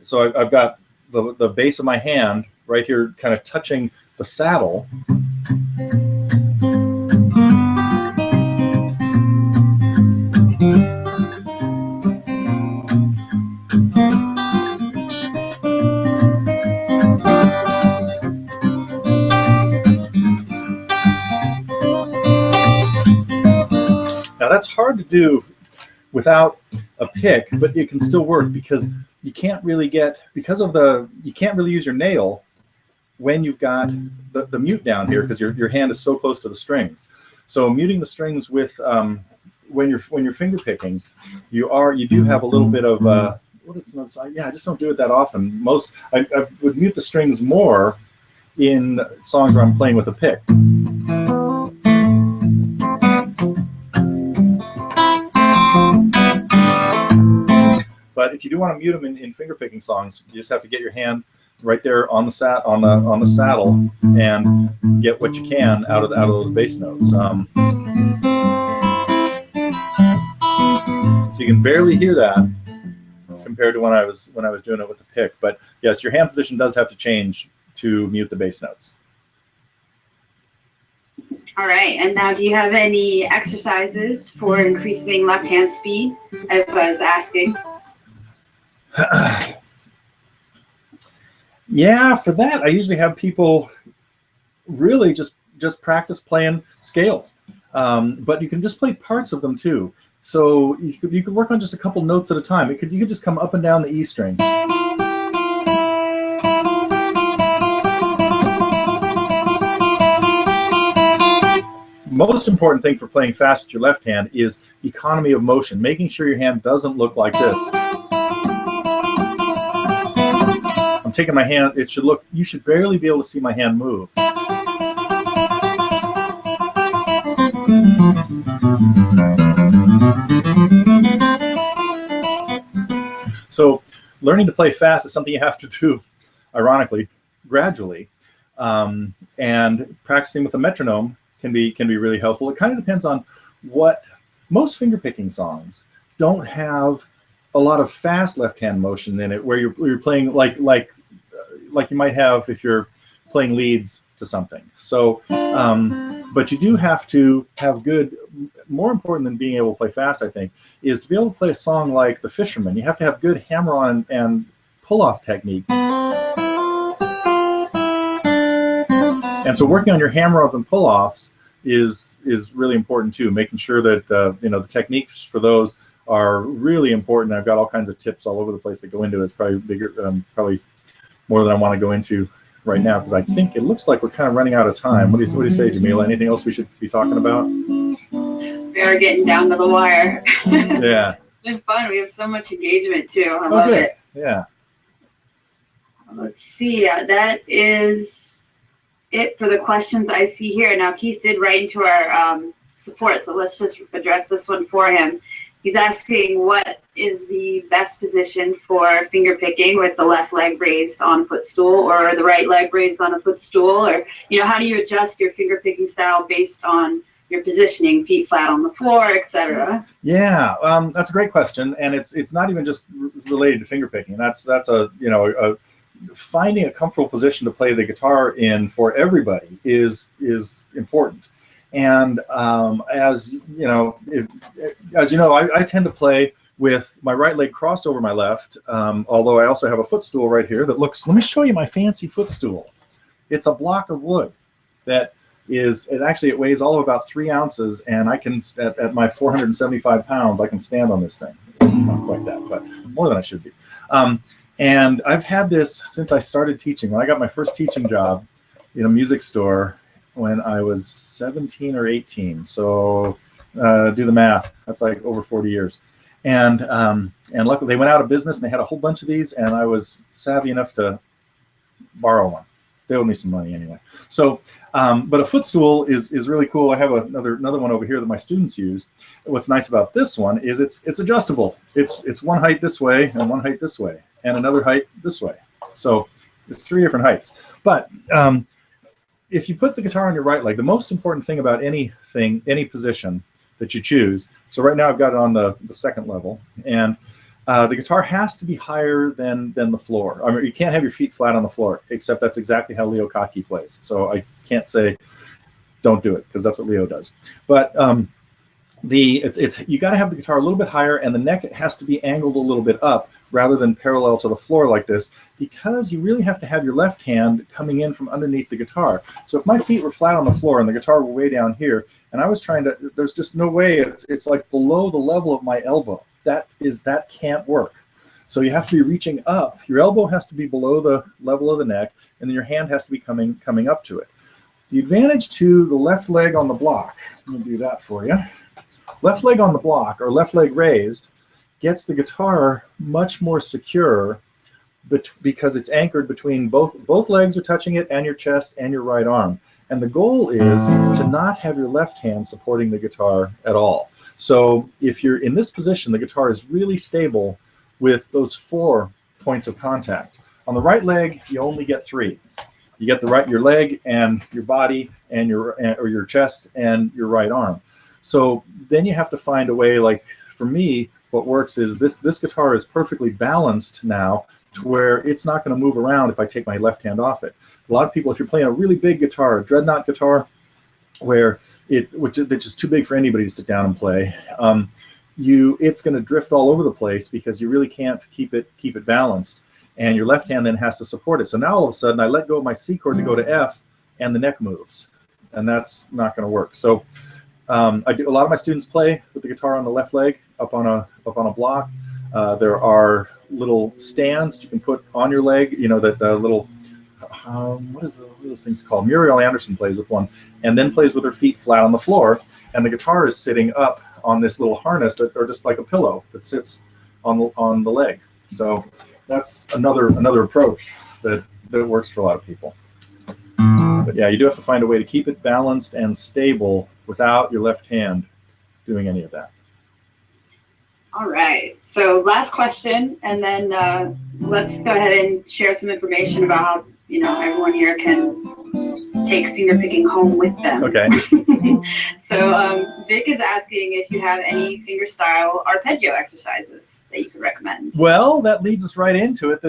[SPEAKER 1] So I've got the base of my hand right here kind of touching the saddle. Now that's hard to do without a pick, but it can still work because you can't really you can't really use your nail when you've got the mute down here because your hand is so close to the strings. So muting the strings with when you're finger picking, you do have a little bit of what is another? Yeah, I just don't do it that often. I would mute the strings more in songs where I'm playing with a pick. But if you do want to mute them in finger picking songs, you just have to get your hand right there on the saddle and get what you can out of those bass notes. So you can barely hear that compared to when I was doing it with the pick. But yes, your hand position does have to change to mute the bass notes.
[SPEAKER 2] All right, and now do you have any exercises for increasing left hand speed? I was asking.
[SPEAKER 1] Yeah, for that, I usually have people really just practice playing scales. But you can just play parts of them too. So you could work on just a couple notes at a time. You could just come up and down the E string. Most important thing for playing fast with your left hand is economy of motion, making sure your hand doesn't look like this. I'm taking my hand, you should barely be able to see my hand move. So learning to play fast is something you have to do, ironically, gradually. And practicing with a metronome can be really helpful. It kind of depends on what most fingerpicking songs don't have a lot of fast left hand motion in it, where you're playing like you might have if you're playing leads to something. So, but you do have to have good. More important than being able to play fast, I think, is to be able to play a song like The Fisherman. You have to have good hammer-on and pull-off technique. And so working on your hammer-ons and pull-offs is really important too, making sure that the techniques for those are really important. I've got all kinds of tips all over the place that go into it. It's probably bigger, probably more than I want to go into right now, because I think it looks like we're kind of running out of time. What do you say, Jamila? Anything else we should be talking about?
[SPEAKER 2] We are getting down to the wire.
[SPEAKER 1] Yeah.
[SPEAKER 2] It's been fun. We have so much engagement too. I love it.
[SPEAKER 1] Yeah.
[SPEAKER 2] Let's see. That is it for the questions I see here. Now, Keith did write into our support, so let's just address this one for him. He's asking, what is the best position for finger picking, with the left leg raised on a footstool or the right leg raised on a footstool? Or, how do you adjust your finger picking style based on your positioning, feet flat on the floor, etc.?
[SPEAKER 1] Yeah, that's a great question, and it's not even just related to finger picking. That's finding a comfortable position to play the guitar in for everybody is important. And as you know, I tend to play with my right leg crossed over my left, although I also have a footstool right here that looks, let me show you my fancy footstool. It's a block of wood that it weighs all of about 3 ounces, and I can, at my 475 pounds, I can stand on this thing. Not quite that, but more than I should be. And I've had this since I started teaching. When I got my first teaching job in a music store when I was 17 or 18. So do the math. That's like over 40 years. And luckily they went out of business, and they had a whole bunch of these, and I was savvy enough to borrow one. They owed me some money anyway. So, but a footstool is really cool. I have another one over here that my students use. What's nice about this one is it's adjustable. It's one height this way and one height this way and another height this way. So it's 3 different heights. But if you put the guitar on your right leg, the most important thing about any position that you choose. So right now I've got it on the second level, and the guitar has to be higher than the floor. I mean, you can't have your feet flat on the floor, except that's exactly how Leo Kottke plays. So I can't say don't do it, because that's what Leo does. But you got to have the guitar a little bit higher, and the neck has to be angled a little bit up rather than parallel to the floor like this, because you really have to have your left hand coming in from underneath the guitar. So if my feet were flat on the floor and the guitar were way down here, and I was trying to, there's just no way, it's like below the level of my elbow. That can't work. So you have to be reaching up. Your elbow has to be below the level of the neck, and then your hand has to be coming up to it. The advantage to the left leg on the block, let me do that for you. Left leg on the block, or left leg raised, gets the guitar much more secure, because it's anchored between both legs are touching it, and your chest and your right arm. And the goal is to not have your left hand supporting the guitar at all. So if you're in this position, the guitar is really stable with those 4 points of contact. On the right leg, you only get 3. You get your leg and your body and your chest and your right arm. So then you have to find a way, like for me, what works is this guitar is perfectly balanced now to where it's not going to move around if I take my left hand off it. A lot of people, if you're playing a really big guitar, a dreadnought guitar, where which is just too big for anybody to sit down and play. It's going to drift all over the place because you really can't keep it balanced, and your left hand then has to support it. So now all of a sudden I let go of my C chord to go to F, and the neck moves, and that's not going to work. So a lot of my students play with the guitar on the left leg up on a block. There are little stands that you can put on your leg. You know, that little what are those things called? Muriel Anderson plays with one, and then plays with her feet flat on the floor, and the guitar is sitting up on this little harness or just like a pillow that sits on the leg. So that's another approach that works for a lot of people. But yeah, you do have to find a way to keep it balanced and stable without your left hand doing any of that.
[SPEAKER 2] All right. So last question, and then let's go ahead and share some information about how everyone here can take fingerpicking home with them.
[SPEAKER 1] Okay.
[SPEAKER 2] So Vic is asking if you have any fingerstyle arpeggio exercises that you could recommend.
[SPEAKER 1] Well, that leads us right into it.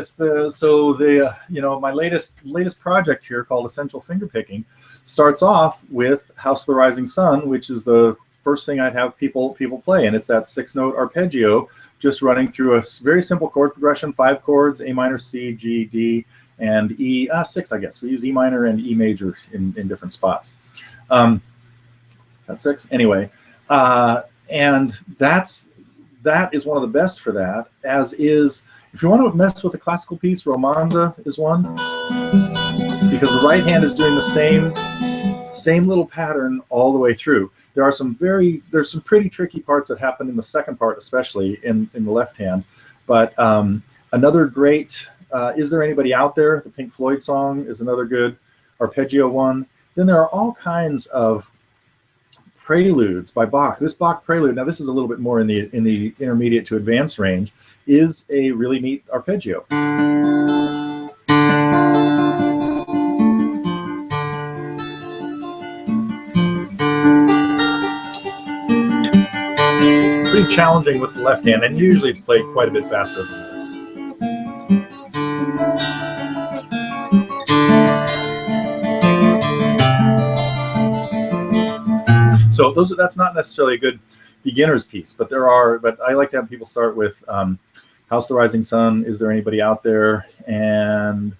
[SPEAKER 1] My latest project here called Essential Fingerpicking starts off with House of the Rising Sun, which is the first thing I'd have people play, and it's that 6-note arpeggio just running through a very simple chord progression, 5 chords: A minor, C, G, D, and E, 6, I guess. We use E minor and E major in different spots. Is that 6? Anyway, and that is one of the best for that, as is, if you want to mess with a classical piece, Romanza is one, because the right hand is doing the same little pattern all the way through. There's some pretty tricky parts that happen in the second part, especially in the left hand. But another great, Is There Anybody Out There? The Pink Floyd song is another good arpeggio one. Then there are all kinds of preludes by Bach. This Bach prelude, now this is a little bit more in the intermediate to advanced range, is a really neat arpeggio. Pretty challenging with the left hand, and usually it's played quite a bit faster than this. So that's not necessarily a good beginner's piece, but I like to have people start with House of the Rising Sun, Is There Anybody Out There, and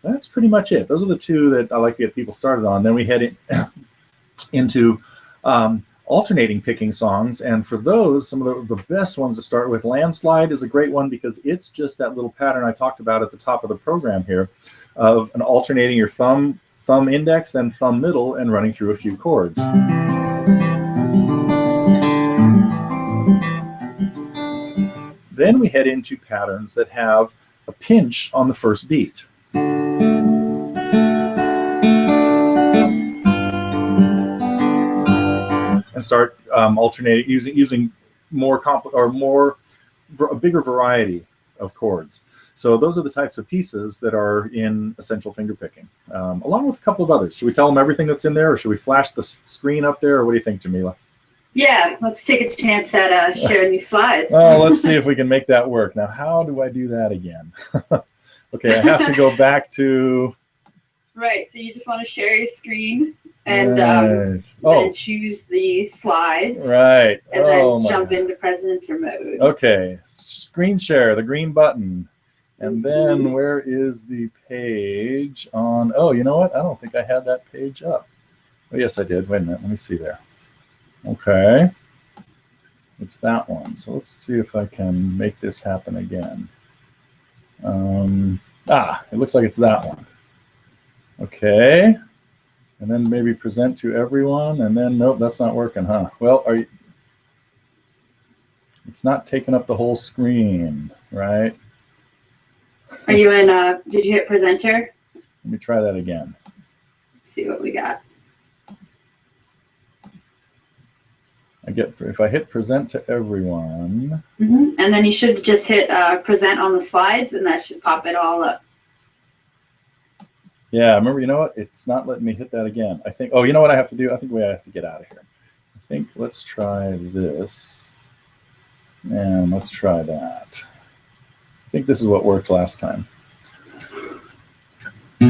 [SPEAKER 1] that's pretty much it. Those are the two that I like to get people started on. Then we head into alternating picking songs, and for those, some of the best ones to start with, Landslide is a great one because it's just that little pattern I talked about at the top of the program here of an alternating your thumb index, then thumb middle, and running through a few chords. Then we head into patterns that have a pinch on the first beat. And start alternating, using a bigger variety of chords. So those are the types of pieces that are in Essential Fingerpicking, along with a couple of others. Should we tell them everything that's in there, or should we flash the screen up there, or what do you think, Jamila?
[SPEAKER 2] Yeah, let's take a chance at sharing these slides.
[SPEAKER 1] Well, let's see if we can make that work. Now, how do I do that again? Okay, I have to go back to...
[SPEAKER 2] Right, so you just want to share your screen and
[SPEAKER 1] then
[SPEAKER 2] choose the slides.
[SPEAKER 1] Right.
[SPEAKER 2] And then jump into presenter mode.
[SPEAKER 1] Okay, screen share, the green button. And then where is the page on... Oh, you know what? I don't think I had that page up. Oh, yes, I did. Wait a minute. Let me see there. Okay. It's that one. So let's see if I can make this happen again. It looks like it's that one. Okay. And then maybe present to everyone. And then, nope, that's not working, huh? Well, it's not taking up the whole screen, right?
[SPEAKER 2] Are you in, did you hit presenter?
[SPEAKER 1] Let me try that again.
[SPEAKER 2] Let's see what we got.
[SPEAKER 1] If I hit present to everyone.
[SPEAKER 2] And then you should just hit present on the slides, and that should pop it all up.
[SPEAKER 1] Yeah, remember, you know what? It's not letting me hit that again. I think, oh, you know what I have to do? I think I have to get out of here. I think let's try this. And let's try that. I think this is what worked last time. In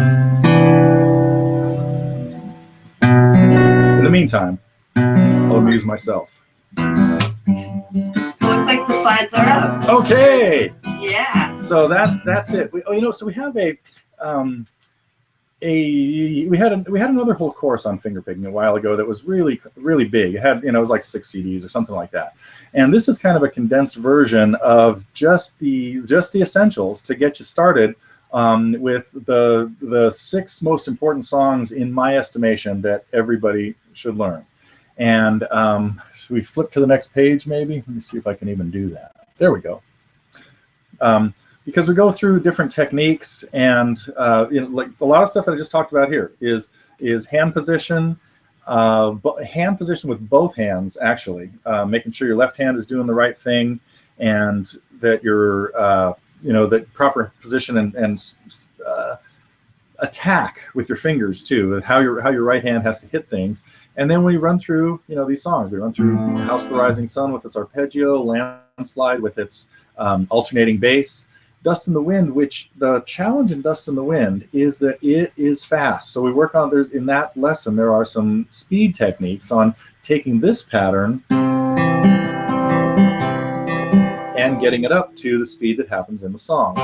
[SPEAKER 1] the meantime, I'll amuse myself.
[SPEAKER 2] So it looks like the slides are up.
[SPEAKER 1] Okay.
[SPEAKER 2] Yeah.
[SPEAKER 1] So that's it. So we have we had another whole course on fingerpicking a while ago that was really big. It had, it was like 6 CDs or something like that. And this is kind of a condensed version of just the essentials to get you started with the 6 most important songs in my estimation that everybody should learn. And should we flip to the next page maybe? Let me see if I can even do that. There we go. Because we go through different techniques, and like a lot of stuff that I just talked about here is hand position, hand position with both hands, actually, making sure your left hand is doing the right thing, and that your that proper position and attack with your fingers too, how your right hand has to hit things. And then we run through these songs. We run through House of the Rising Sun with its arpeggio, Landslide with its alternating bass, Dust in the Wind, which the challenge in Dust in the Wind is that it is fast. So we work on, in that lesson, there are some speed techniques on taking this pattern and getting it up to the speed that happens in the song.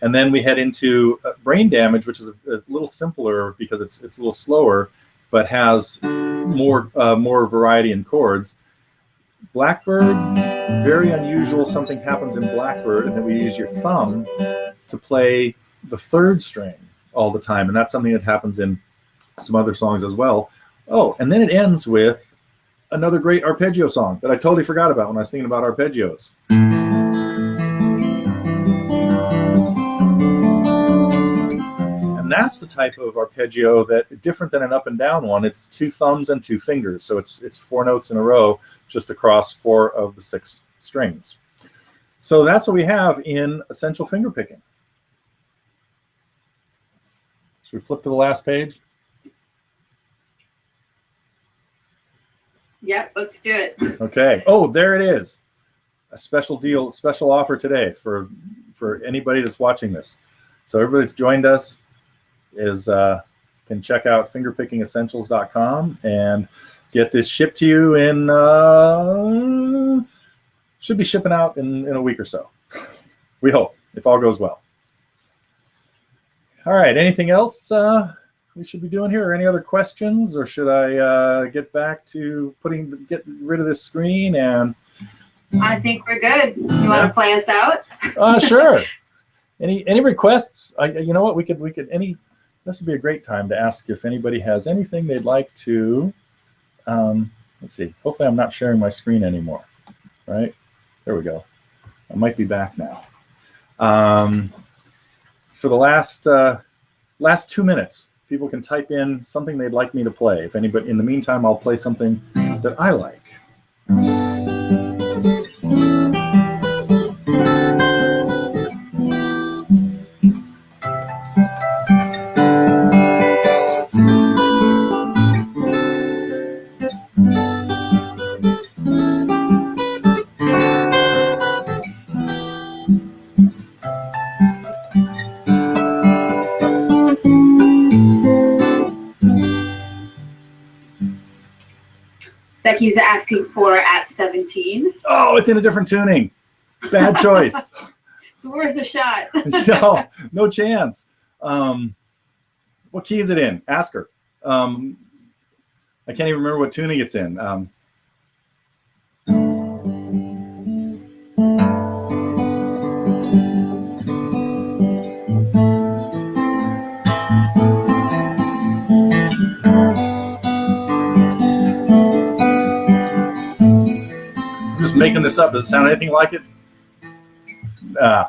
[SPEAKER 1] And then we head into Brain Damage, which is a little simpler because it's a little slower, but has more variety in chords. Blackbird, very unusual. Something happens in Blackbird, and then we use your thumb to play the 3rd string all the time, and that's something that happens in some other songs as well. Oh, and then it ends with another great arpeggio song that I totally forgot about when I was thinking about arpeggios. And that's the type of arpeggio that, different than an up and down one, it's 2 thumbs and 2 fingers. So it's 4 notes in a row just across 4 of the 6 strings. So that's what we have in essential fingerpicking. Should we flip to the last page?
[SPEAKER 2] Yep, let's do it.
[SPEAKER 1] Okay. Oh, there it is. A special deal, special offer today for anybody that's watching this. So everybody that's joined us can check out fingerpickingessentials.com and get this shipped to you in should be shipping out in a week or so. We hope, if all goes well. All right, anything else we should be doing here, or any other questions, or should I get back to get rid of this screen? And
[SPEAKER 2] I think we're good. You want to play us out?
[SPEAKER 1] Sure. Any requests? You know what, we could this would be a great time to ask if anybody has anything they'd like to, let's see, hopefully I'm not sharing my screen anymore, right? There we go. I might be back now. For the last 2 minutes, people can type in something they'd like me to play. If anybody, in the meantime, I'll play something that I like.
[SPEAKER 2] Becky's asking for At 17.
[SPEAKER 1] Oh, it's in a different tuning. Bad choice.
[SPEAKER 2] It's worth a shot.
[SPEAKER 1] No chance. What key is it in? Ask her. I can't even remember what tuning it's in. Making this up. Does it sound anything like it? I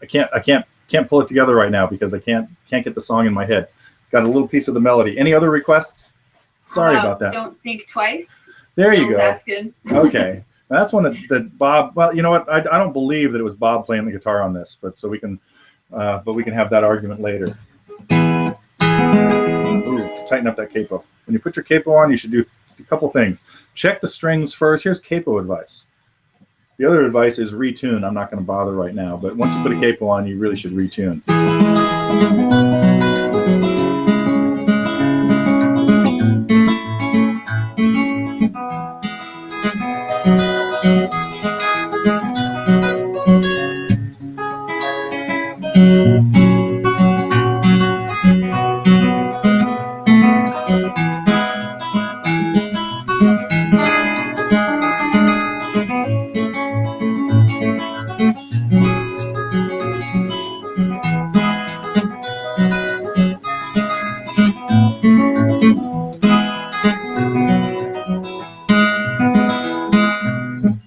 [SPEAKER 1] can't pull it together right now because I can't get the song in my head. Got a little piece of the melody. Any other requests? Sorry about that.
[SPEAKER 2] Don't Think Twice.
[SPEAKER 1] There you go.
[SPEAKER 2] Asking.
[SPEAKER 1] Okay. Now that's one that Bob, well, you know what? I don't believe that it was Bob playing the guitar on this, but we can have that argument later. Ooh, tighten up that capo. When you put your capo on, you should do a couple things. Check the strings first. Here's capo advice. The other advice is retune. I'm not going to bother right now, but once you put a capo on, you really should retune.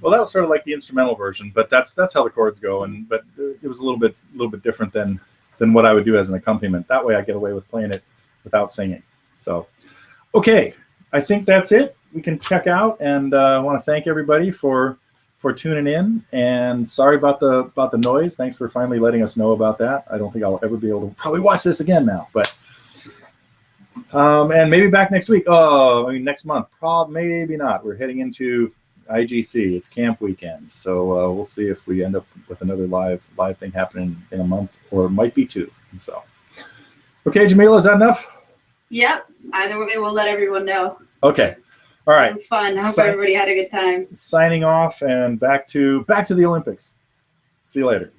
[SPEAKER 1] Well, that was sort of like the instrumental version, but that's how the chords go. But it was a little bit different than what I would do as an accompaniment. That way, I get away with playing it without singing. So, okay, I think that's it. We can check out, and I want to thank everybody for tuning in. And sorry about the noise. Thanks for finally letting us know about that. I don't think I'll ever be able to probably watch this again now, but. And maybe back next week. Oh, I mean next month. Probably, maybe not. We're heading into IGC. It's camp weekend, so we'll see if we end up with another live thing happening in a month, or it might be two. So, okay, Jamila, is that enough?
[SPEAKER 2] Yep. Either way, we'll let everyone know.
[SPEAKER 1] Okay. All right.
[SPEAKER 2] This was fun. I hope everybody had a good time.
[SPEAKER 1] Signing off, and back to the Olympics. See you later.